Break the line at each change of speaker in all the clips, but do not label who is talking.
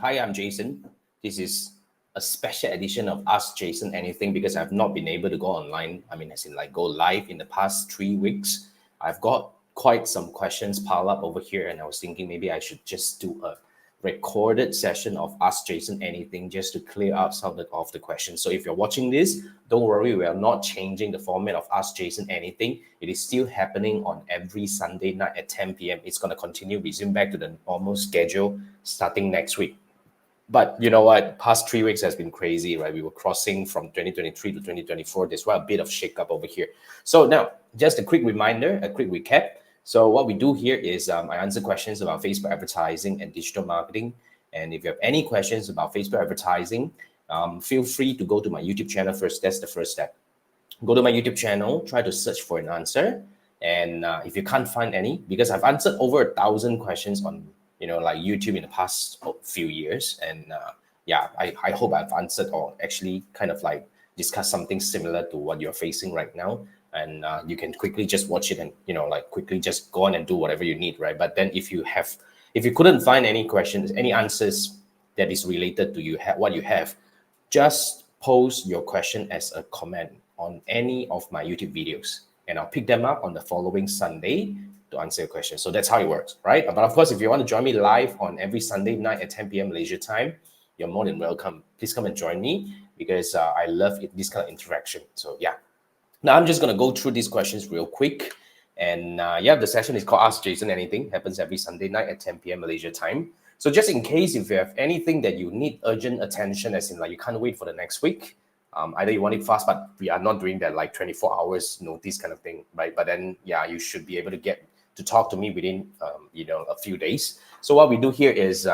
Hi, I'm Jason. This is a special edition of Ask Jason Anything because I've not been able to go online. I mean, as in like go live in the past 3 weeks. I've got quite some questions piled up over here, and I was thinking maybe I should just do a recorded session of Ask Jason Anything just to clear out some of the questions. So if you're watching this, don't worry, we are not changing the format of Ask Jason Anything. It is still happening on every Sunday night at 10 p.m. It's going to continue, resume back to the normal schedule starting next week. But you know what? Past 3 weeks has been crazy, right? We were crossing from 2023 to 2024. There's quite a bit of shakeup over here. So now, just a quick reminder, a quick recap. So what we do here is I answer questions about Facebook advertising and digital marketing. And if you have any questions about Facebook advertising, feel free to go to my YouTube channel first. That's the first step. Go to my YouTube channel, try to search for an answer. And if you can't find any, because I've answered over 1,000 questions on like YouTube in the past few years. And I hope I've answered or actually kind of like discuss something similar to what you're facing right now. And you can quickly just watch it and, quickly just go on and do whatever you need, right? But then if you couldn't find any questions, any answers that is related to what you have, just post your question as a comment on any of my YouTube videos. And I'll pick them up on the following Sunday to answer your question. So that's how it works, right? But of course, if you want to join me live on every Sunday night at 10 p.m. Malaysia time, you're more than welcome. Please come and join me because I love this kind of interaction. So yeah. Now I'm just going to go through these questions real quick. And the session is called Ask Jason Anything. Happens every Sunday night at 10 p.m. Malaysia time. So just in case if you have anything that you need urgent attention, as in like you can't wait for the next week, either you want it fast, but we are not doing that like 24 hours notice kind of thing, right? But then, you should be able to get to talk to me within, a few days. So what we do here is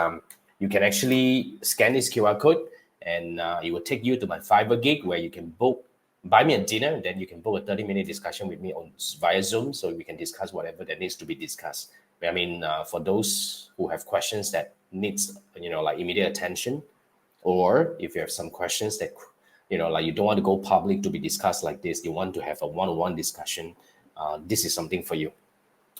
you can actually scan this QR code and it will take you to my Fiverr gig where you can buy me a dinner, and then you can book a 30-minute discussion with me via Zoom so we can discuss whatever that needs to be discussed. I mean, for those who have questions that needs, like immediate attention, or if you have some questions that, like you don't want to go public to be discussed like this, you want to have a one-on-one discussion, this is something for you.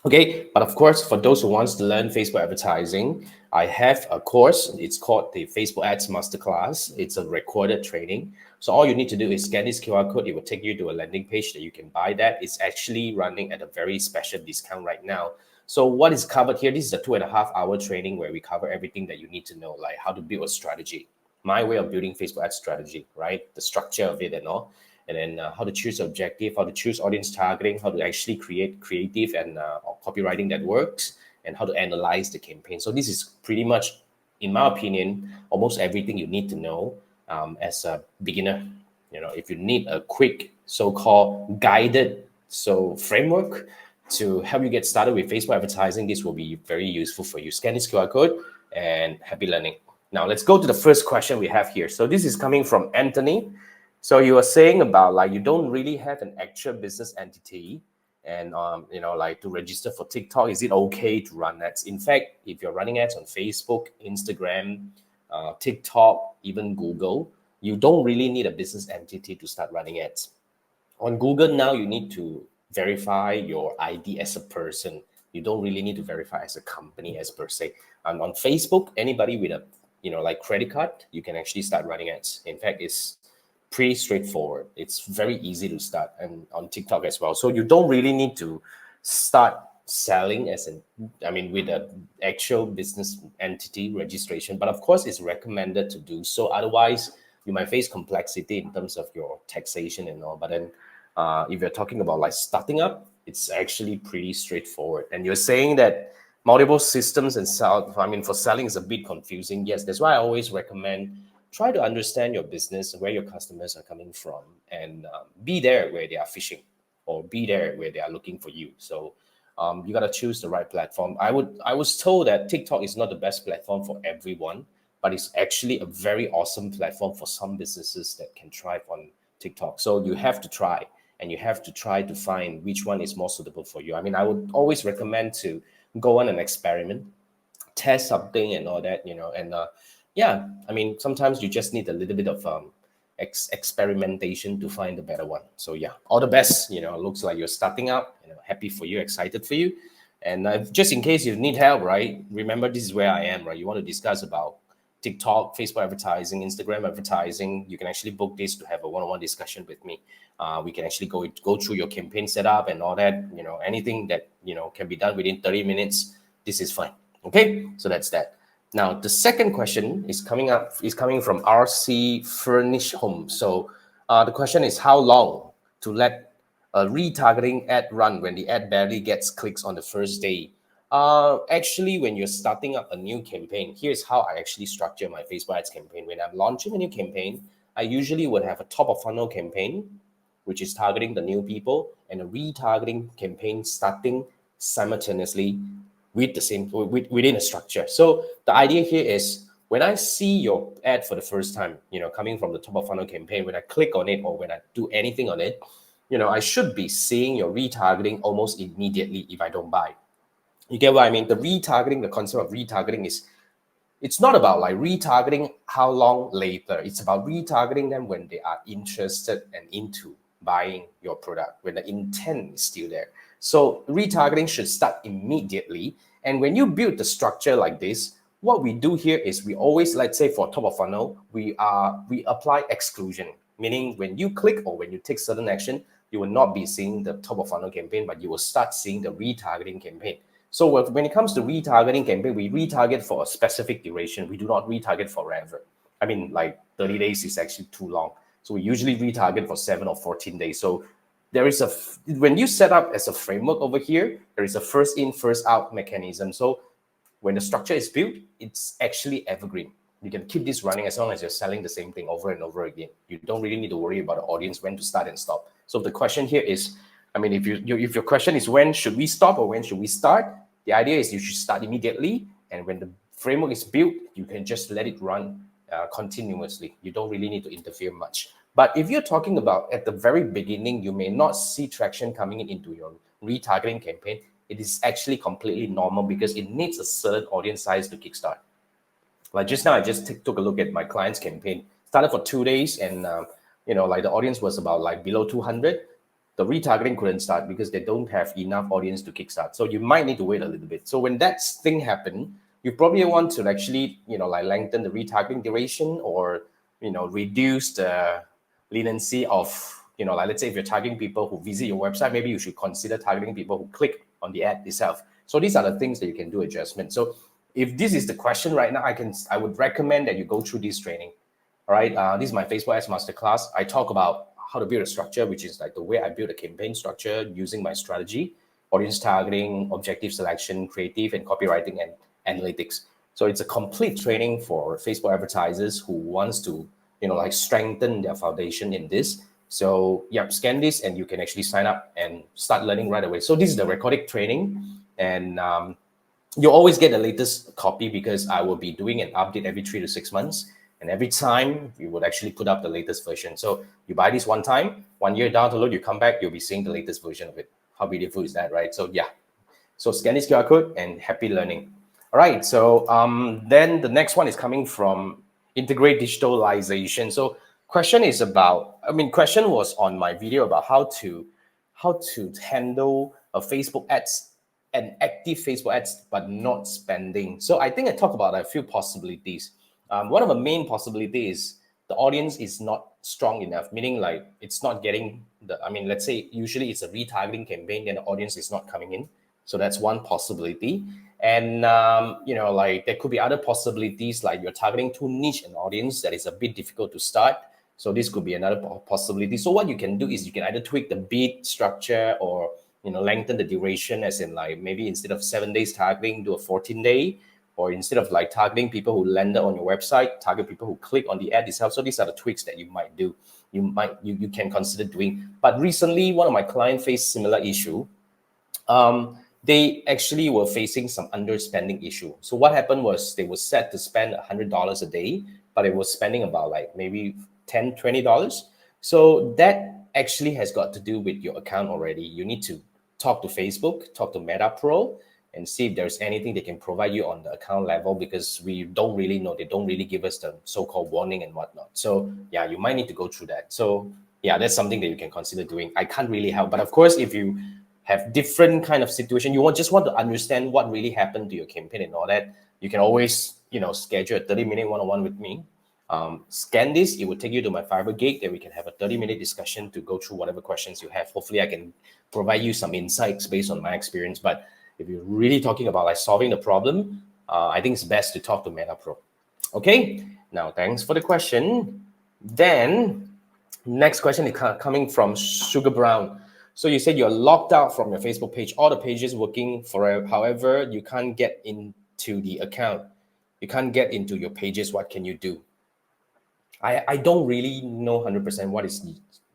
Okay, but of course, for those who wants to learn Facebook advertising, I have a course. It's called the Facebook Ads Masterclass. It's a recorded training. So all you need to do is scan this QR code. It will take you to a landing page that you can buy that. It's actually running at a very special discount right now. So what is covered here? This is a 2.5-hour training where we cover everything that you need to know, like how to build a strategy, my way of building Facebook ad strategy, right? The structure of it and all. And then how to choose objective, how to choose audience targeting, how to actually create creative and copywriting that works, and how to analyze the campaign. So this is pretty much, in my opinion, almost everything you need to know as a beginner. If you need a quick so-called guided framework to help you get started with Facebook advertising, this will be very useful for you. Scan this QR code and happy learning. Now let's go to the first question we have here. So this is coming from Anthony. So you were saying about like you don't really have an actual business entity, and like to register for TikTok, is it okay to run ads? In fact, if you're running ads on Facebook, Instagram, TikTok, even Google, you don't really need a business entity to start running ads. On Google now, you need to verify your ID as a person. You don't really need to verify as a company as per se. And on Facebook, anybody with a like credit card, you can actually start running ads. In fact, it's pretty straightforward. It's very easy to start, and on TikTok as well. So you don't really need to start selling with an actual business entity registration. But of course, it's recommended to do so. Otherwise, you might face complexity in terms of your taxation and all. But then if you're talking about like starting up, it's actually pretty straightforward. And you're saying that multiple systems and for selling is a bit confusing. Yes, that's why I always recommend try to understand your business, where your customers are coming from, and be there where they are fishing, or be there where they are looking for you. So you got to choose the right platform. I was told that TikTok is not the best platform for everyone, but it's actually a very awesome platform for some businesses that can thrive on TikTok. So you have to try, and you have to try to find which one is more suitable for you. I mean, I would always recommend to go on an experiment, test something and all that, and sometimes you just need a little bit of experimentation to find the better one. So all the best. Looks like you're starting up. Happy for you, excited for you. And just in case you need help, right? Remember, this is where I am, right? You want to discuss about TikTok, Facebook advertising, Instagram advertising, you can actually book this to have a one-on-one discussion with me. We can actually go through your campaign setup and all that. Anything that can be done within 30 minutes. This is fine. Okay, so that's that. Now the second question is coming from RC Furnish Home. So the question is, how long to let a retargeting ad run when the ad barely gets clicks on the first day? Actually, when you're starting up a new campaign, here's how I actually structure my Facebook ads campaign. When I'm launching a new campaign, I usually would have a top of funnel campaign, which is targeting the new people, and a retargeting campaign starting simultaneously with the same within a structure. So the idea here is, when I see your ad for the first time, coming from the top of funnel campaign, when I click on it or when I do anything on it, I should be seeing your retargeting almost immediately if I don't buy. You get what I mean? The retargeting, the concept of retargeting is, it's not about like retargeting how long later. It's about retargeting them when they are interested and into buying your product, when the intent is still there. So retargeting should start immediately. And when you build the structure like this, what we do here is we always, let's say for top of funnel, we apply exclusion, meaning when you click or when you take certain action, you will not be seeing the top of funnel campaign, but you will start seeing the retargeting campaign. So when it comes to retargeting campaign, we retarget for a specific duration. We do not retarget forever. I mean, like 30 days is actually too long. So we usually retarget for 7 or 14 days. So there is when you set up as a framework over here, there is a first in, first out mechanism. So when the structure is built, it's actually evergreen. You can keep this running as long as you're selling the same thing over and over again. You don't really need to worry about the audience, when to start and stop. So the question here is, I mean, if your question is when should we stop or when should we start, the idea is you should start immediately. And when the framework is built, you can just let it run continuously. You don't really need to interfere much. But if you're talking about at the very beginning, you may not see traction coming into your retargeting campaign. It is actually completely normal because it needs a certain audience size to kickstart. Like just now, I just took a look at my client's campaign. Started for 2 days, and like the audience was about like below 200. The retargeting couldn't start because they don't have enough audience to kickstart. So you might need to wait a little bit. So when that thing happened, you probably want to actually like lengthen the retargeting duration, or reduce the leniency of like, let's say if you're targeting people who visit your website, maybe you should consider targeting people who click on the ad itself. So these are the things that you can do adjustment. So if this is the question right now, I would recommend that you go through this training. All right, this is my Facebook Ads Masterclass. I talk about how to build a structure, which is like the way I build a campaign structure using my strategy, audience targeting, objective selection, creative and copywriting, and analytics. So it's a complete training for Facebook advertisers who wants to, like strengthen their foundation in this. So yeah, scan this and you can actually sign up and start learning right away. So this is the recorded training, and you'll always get the latest copy because I will be doing an update every 3 to 6 months. And every time we would actually put up the latest version. So you buy this one time, 1 year down the road, you come back, you'll be seeing the latest version of it. How beautiful is that, right? So yeah, so scan this QR code and happy learning. All right, so then the next one is coming from Integrate Digitalization. So question was on my video about how to handle a Facebook ads and active Facebook ads, but not spending. So I think I talked about a few possibilities. One of the main possibilities is the audience is not strong enough, meaning like it's not getting let's say usually it's a retargeting campaign and the audience is not coming in. So that's one possibility. And, like there could be other possibilities, like you're targeting too niche an audience that is a bit difficult to start. So this could be another possibility. So what you can do is you can either tweak the bid structure or, lengthen the duration, as in like maybe instead of 7 days targeting, do a 14-day, or instead of like targeting people who landed on your website, target people who click on the ad itself. So these are the tweaks that you might do. You can consider doing. But recently, one of my clients faced similar issue. They actually were facing some underspending issue. So what happened was they were set to spend $100 a day, but it was spending about like maybe $10, $20. So that actually has got to do with your account already. You need to talk to Facebook, talk to Meta Pro, and see if there's anything they can provide you on the account level, because we don't really know. They don't really give us the so-called warning and whatnot. So yeah, you might need to go through that. So yeah, that's something that you can consider doing. I can't really help. But of course, if you have different kind of situation, just want to understand what really happened to your campaign and all that, you can always schedule a 30-minute one-on-one with me. Scan this, it will take you to my Fiverr gig. Then we can have a 30-minute discussion to go through whatever questions you have. Hopefully I can provide you some insights based on my experience. But if you're really talking about like solving the problem, I think it's best to talk to Meta Pro. Okay, now thanks for the question. Then next question is coming from Sugar Brown. So you said you're locked out from your Facebook page. All the pages working forever. However, you can't get into the account. You can't get into your pages. What can you do? I don't really know 100%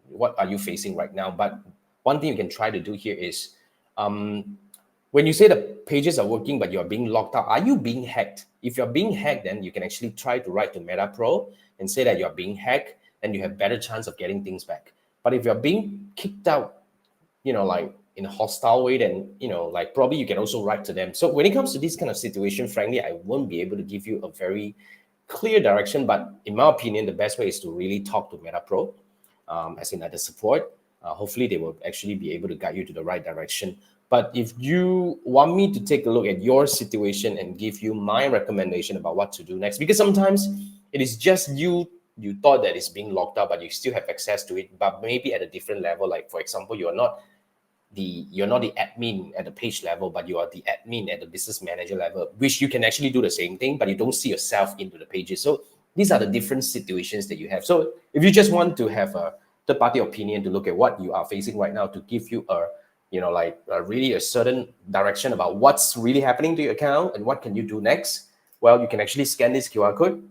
what are you facing right now. But one thing you can try to do here is, when you say the pages are working but you're being locked out, are you being hacked? If you're being hacked, then you can actually try to write to Meta Pro and say that you're being hacked, and you have better chance of getting things back. But if you're being kicked out, like in a hostile way, then, like probably you can also write to them. So when it comes to this kind of situation, frankly, I won't be able to give you a very clear direction. But in my opinion, the best way is to really talk to Meta Pro, as in like the support. Hopefully they will actually be able to guide you to the right direction. But if you want me to take a look at your situation and give you my recommendation about what to do next, because sometimes it is just you thought that it's being locked up, but you still have access to it, but maybe at a different level. Like, for example, you're not the admin at the page level, but you are the admin at the business manager level, which you can actually do the same thing, but you don't see yourself into the pages. So these are the different situations that you have. So if you just want to have a third-party opinion to look at what you are facing right now, to give you really a certain direction about what's really happening to your account and what can you do next, well, you can actually scan this QR code.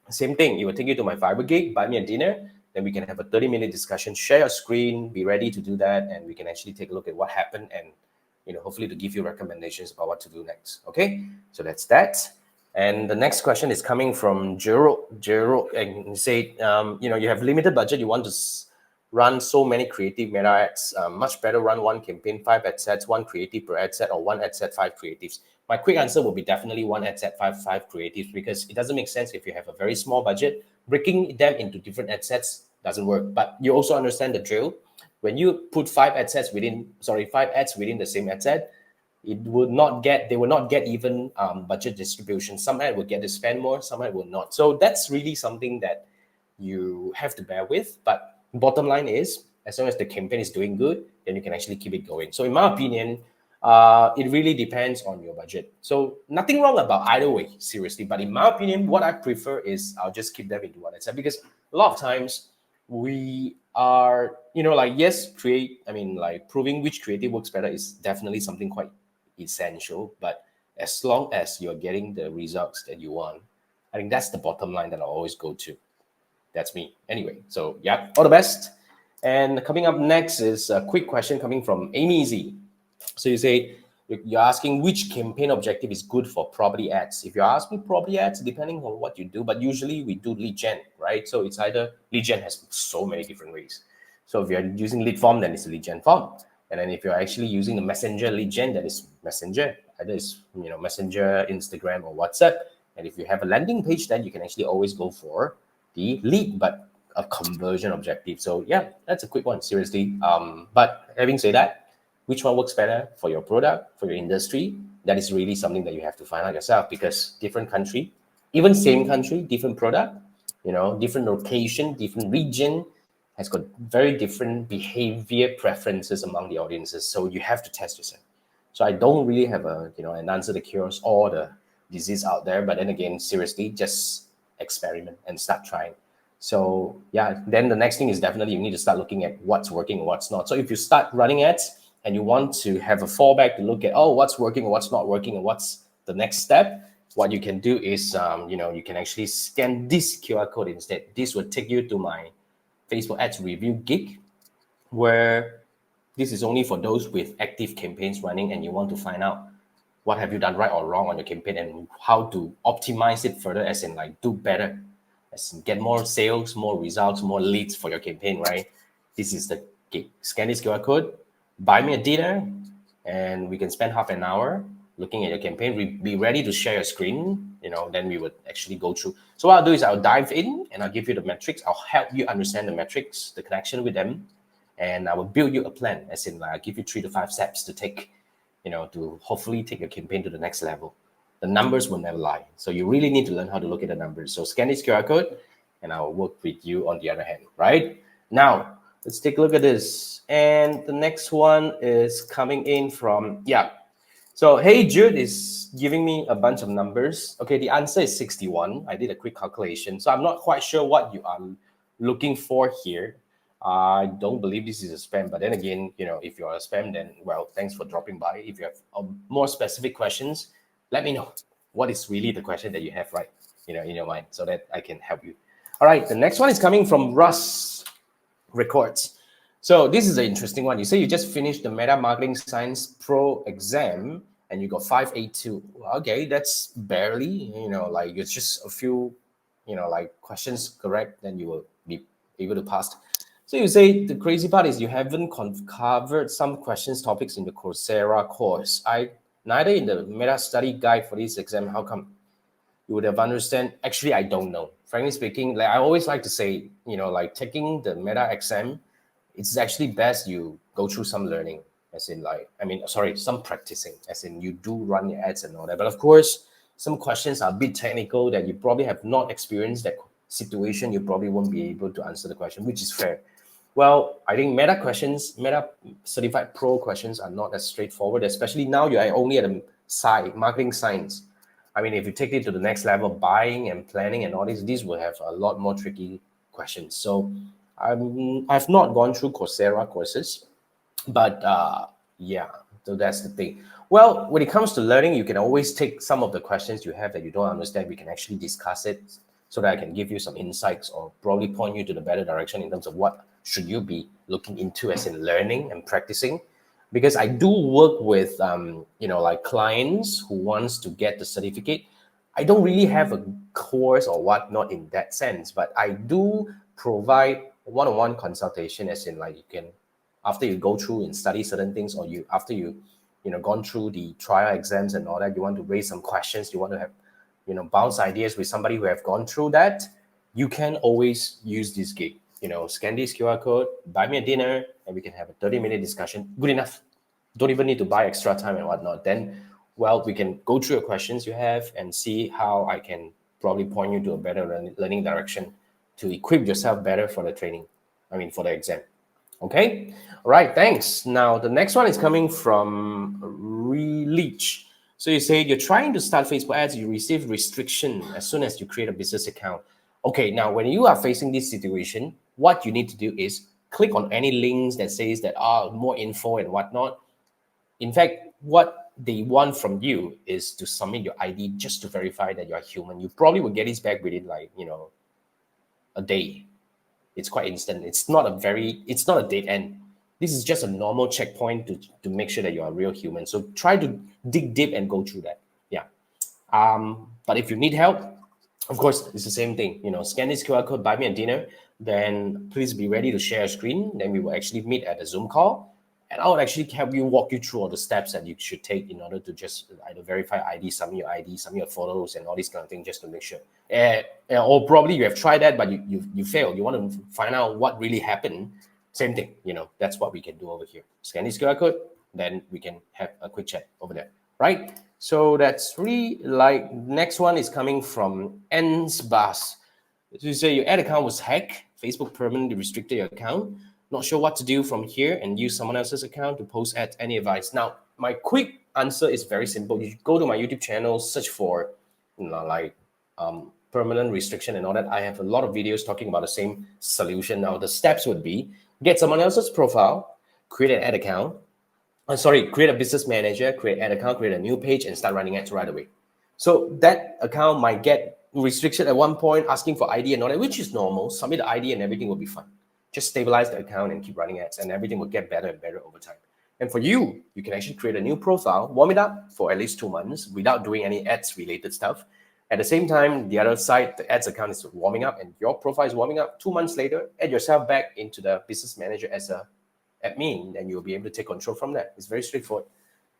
Same thing, it will take you to my Fiverr gig, buy me a dinner, then we can have a 30-minute discussion, share your screen, be ready to do that, and we can actually take a look at what happened and, hopefully to give you recommendations about what to do next. Okay, so that's that. And the next question is coming from Gerald, and he said, you have limited budget, you want to run so many creative meta ads, much better run one campaign, 5 ad sets, 1 creative per ad set, or 1 ad set, 5 creatives. My quick answer will be definitely 1 ad set, 5 creatives, because it doesn't make sense if you have a very small budget. Breaking them into different ad sets doesn't work. But you also understand the drill. When you put 5 ads within the same ad set, they will not get even budget distribution. Some ad will get to spend more, some ad will not. So that's really something that you have to bear with. But bottom line is, as long as the campaign is doing good, then you can actually keep it going. So in my opinion, it really depends on your budget. So nothing wrong about either way, seriously. But in my opinion, what I prefer is I'll just keep them into one ad set, because a lot of times we are, proving which creative works better is definitely something quite essential. But as long as you're getting the results that you want, I think that's the bottom line that I'll always go to. That's me. Anyway, so yeah, all the best. And coming up next is a quick question coming from Amy Z. So you say, you're asking which campaign objective is good for property ads. If you're asking property ads, depending on what you do, but usually we do lead gen, right? So it's either lead gen has so many different ways. So if you're using lead form, then it's a lead gen form. And then if you're actually using the messenger lead gen, that is messenger. Either it's messenger, Instagram, or WhatsApp. And if you have a landing page, then you can actually always go for the lead, but a conversion objective. So yeah, that's a quick one, seriously. But having said that, which one works better for your product, for your industry? That is really something that you have to find out yourself, because different country, even same country, different product, different location, different region has got very different behavior preferences among the audiences. So you have to test yourself. So I don't really have an answer that cures all the disease out there. But then again, seriously, just experiment and start trying. So yeah, then the next thing is definitely you need to start looking at what's working and what's not. So if you start running ads and you want to have a fallback to look at, what's working and what's not working and what's the next step, what you can do is, you can actually scan this QR code instead. This will take you to my Facebook ads review gig, where this is only for those with active campaigns running and you want to find out what have you done right or wrong on your campaign and how to optimize it further, as in like do better, as in get more sales, more results, more leads for your campaign, right? This is the gig. Scan this QR code, buy me a dinner, and we can spend half an hour looking at your campaign. Be ready to share your screen, then we would actually go through. So what I'll do is I'll dive in and I'll give you the metrics. I'll help you understand the metrics, the connection with them, and I will build you a plan, as in I'll give you 3 to 5 steps to take, to hopefully take your campaign to the next level. The numbers will never lie. So you really need to learn how to look at the numbers. So scan this QR code and I'll work with you on the other hand, right? Now, let's take a look at this. And the next one is coming in from, So, hey, Jude is giving me a bunch of numbers. Okay, the answer is 61. I did a quick calculation. So I'm not quite sure what you are looking for here. I don't believe this is a spam, but then again, if you're a spam, then, well, thanks for dropping by. If you have more specific questions, let me know what is really the question that you have, right, in your mind, so that I can help you. All right, the next one is coming from Russ Records. So this is an interesting one. You say you just finished the Meta Marketing Science Pro exam and you got 582. Okay, that's barely, like it's just a few, like questions correct, then you will be able to pass. So you say the crazy part is you haven't covered some questions topics in the Coursera course. Neither in the Meta study guide for this exam. How come? You would have understand. Actually, I don't know. Frankly speaking, like I always like to say, like taking the Meta exam, it's actually best you go through some learning, as in some practicing, as in you do run your ads and all that. But of course, some questions are a bit technical that you probably have not experienced that situation. You probably won't be able to answer the question, which is fair. Well, I think Meta Certified Pro questions are not as straightforward, especially now you are only at the side, marketing science. I mean, if you take it to the next level, buying and planning and all these will have a lot more tricky questions. So I've not gone through Coursera courses, but so that's the thing. Well, when it comes to learning, you can always take some of the questions you have that you don't understand. We can actually discuss it so that I can give you some insights or probably point you to the better direction in terms of what should you be looking into as in learning and practicing. Because I do work with like clients who wants to get the certificate. I don't really have a course or whatnot in that sense, but I do provide one-on-one consultation, as in like you can, after you go through and study certain things, or after you gone through the trial exams and all that, you want to raise some questions, you want to have bounce ideas with somebody who have gone through that, you can always use this gig. Scan this QR code, buy me a dinner, and we can have a 30-minute discussion. Good enough. Don't even need to buy extra time and whatnot. Then, well, we can go through the questions you have and see how I can probably point you to a better learning direction to equip yourself better for the training. For the exam. Okay. All right. Thanks. Now, the next one is coming from Releach. So you say you're trying to start Facebook ads, you receive restriction as soon as you create a business account. Okay. Now, when you are facing this situation, what you need to do is click on any links that says that more info and whatnot. In fact, what they want from you is to submit your ID just to verify that you're human. You probably will get this back within a day. It's quite instant. It's not a dead end. This is just a normal checkpoint to make sure that you're a real human. So try to dig deep and go through that. Yeah. But if you need help, of course, it's the same thing. Scan this QR code, buy me a dinner, then please be ready to share a screen. Then we will actually meet at a Zoom call. And I would actually help you walk you through all the steps that you should take in order to just either verify ID, submit your photos, and all these kind of things, just to make sure. Or probably you have tried that, but you failed. You want to find out what really happened. Same thing. That's what we can do over here. Scan this QR code, then we can have a quick chat over there, right? So that's really like, next one is coming from Ensbas. So you say your ad account was hacked. Facebook permanently restricted your account. Not sure what to do from here and use someone else's account to post ads. Any advice? Now, my quick answer is very simple. You go to my YouTube channel, search for permanent restriction and all that. I have a lot of videos talking about the same solution. Now, the steps would be get someone else's profile, create an ad account. Create a business manager, create an ad account, create a new page, and start running ads right away. So that account might get restriction at one point, asking for ID and all that, which is normal. Submit the ID and everything will be fine. Just stabilize the account and keep running ads, and everything will get better and better over time. And for you, you can actually create a new profile, warm it up for at least 2 months without doing any ads related stuff. At the same time, the other side, the ads account is warming up and your profile is warming up. 2 months later, add yourself back into the business manager as a admin, and you'll be able to take control from that. It's very straightforward.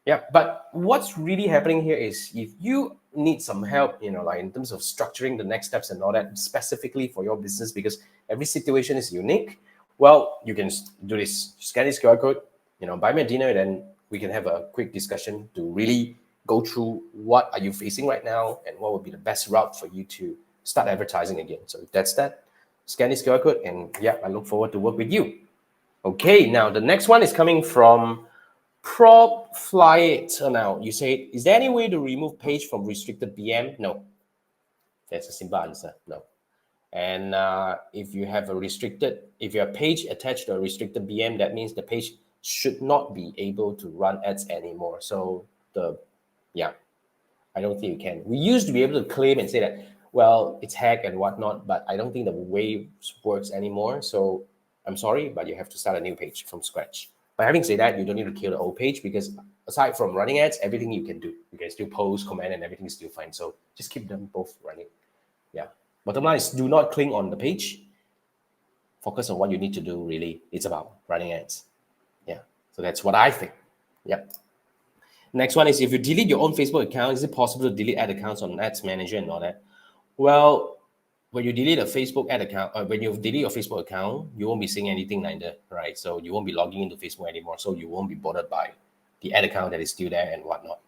Yeah, but what's really happening here is if you need some help, in terms of structuring the next steps and all that, specifically for your business, because every situation is unique, well, you can do this. Scan this QR code, buy me a dinner, then we can have a quick discussion to really go through what are you facing right now and what would be the best route for you to start advertising again. So if that's that, scan this QR code, and yeah, I look forward to work with you. Okay, now the next one is coming from Prop Fly It. So now you say, is there any way to remove page from restricted BM? No. That's a simple answer. No. And if you have if your page attached to a restricted BM, that means the page should not be able to run ads anymore. So yeah, I don't think you can. We used to be able to claim and say that, well, it's hacked and whatnot, but I don't think the way works anymore. So I'm sorry, but you have to start a new page from scratch. But having said that, you don't need to kill the old page, because aside from running ads, everything you can do. You can still post, comment, and everything is still fine. So just keep them both running. Yeah. Bottom line is, do not cling on the page. Focus on what you need to do, really. It's about running ads. Yeah. So that's what I think. Yep. Next one is, if you delete your own Facebook account, is it possible to delete ad accounts on Ads Manager and all that? Well, when you delete a Facebook ad account, when you delete your Facebook account, you won't be seeing anything neither, right? So you won't be logging into Facebook anymore. So you won't be bothered by the ad account that is still there and whatnot.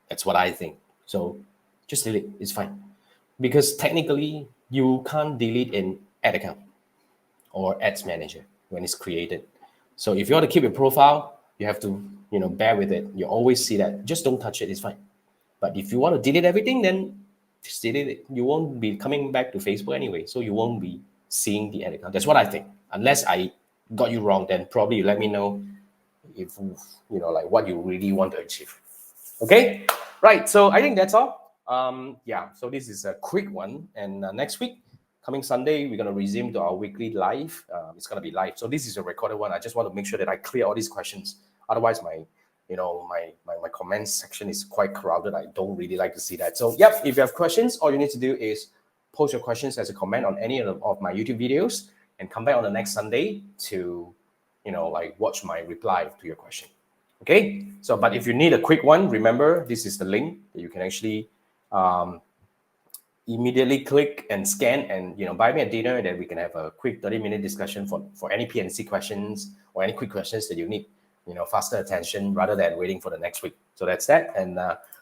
That's what I think. So just delete. It's fine. Because technically, you can't delete an ad account or Ads Manager when it's created. So if you want to keep your profile, you have to, bear with it. You always see that. Just don't touch it. It's fine. But if you want to delete everything, then just delete it. You won't be coming back to Facebook anyway. So you won't be seeing the ad account. That's what I think. Unless I got you wrong, then probably you let me know if, like what you really want to achieve. Okay? Right. So I think that's all. Yeah. So this is a quick one. And next week, coming Sunday, we're going to resume to our weekly live. It's going to be live. So this is a recorded one. I just want to make sure that I clear all these questions. Otherwise, my comments section is quite crowded. I don't really like to see that. So, yep, if you have questions, all you need to do is post your questions as a comment on any of my YouTube videos, and come back on the next Sunday to, watch my reply to your question. Okay? So, but if you need a quick one, remember, this is the link that you can actually immediately click and scan and buy me a dinner, and then we can have a quick 30-minute discussion for any PNC questions or any quick questions that you need faster attention rather than waiting for the next week. So that's that. And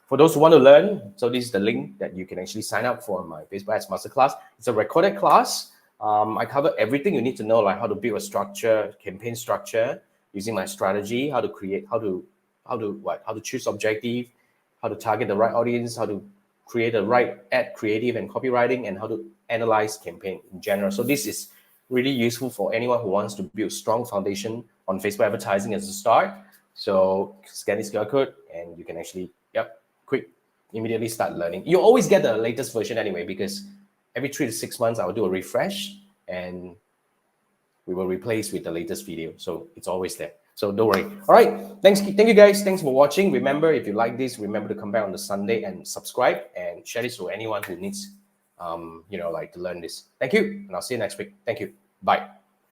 for those who want to learn, so this is the link that you can actually sign up for my Facebook Ads Masterclass. It's a recorded class. I cover everything you need to know, like how to build a structure, campaign structure, using my strategy, how to create, how to choose objective, how to target the right audience, how to create the right ad creative and copywriting, and how to analyze campaign in general. So this is really useful for anyone who wants to build strong foundation on Facebook advertising as a start. So scan this QR code and you can actually, immediately start learning. You always get the latest version anyway, because every 3 to 6 months, I will do a refresh and we will replace with the latest video. So it's always there. So don't worry. All right. Thank you guys. Thanks for watching. Remember, if you like this, remember to come back on the Sunday and subscribe and share this to anyone who needs, to learn this. Thank you. And I'll see you next week. Thank you. Bye.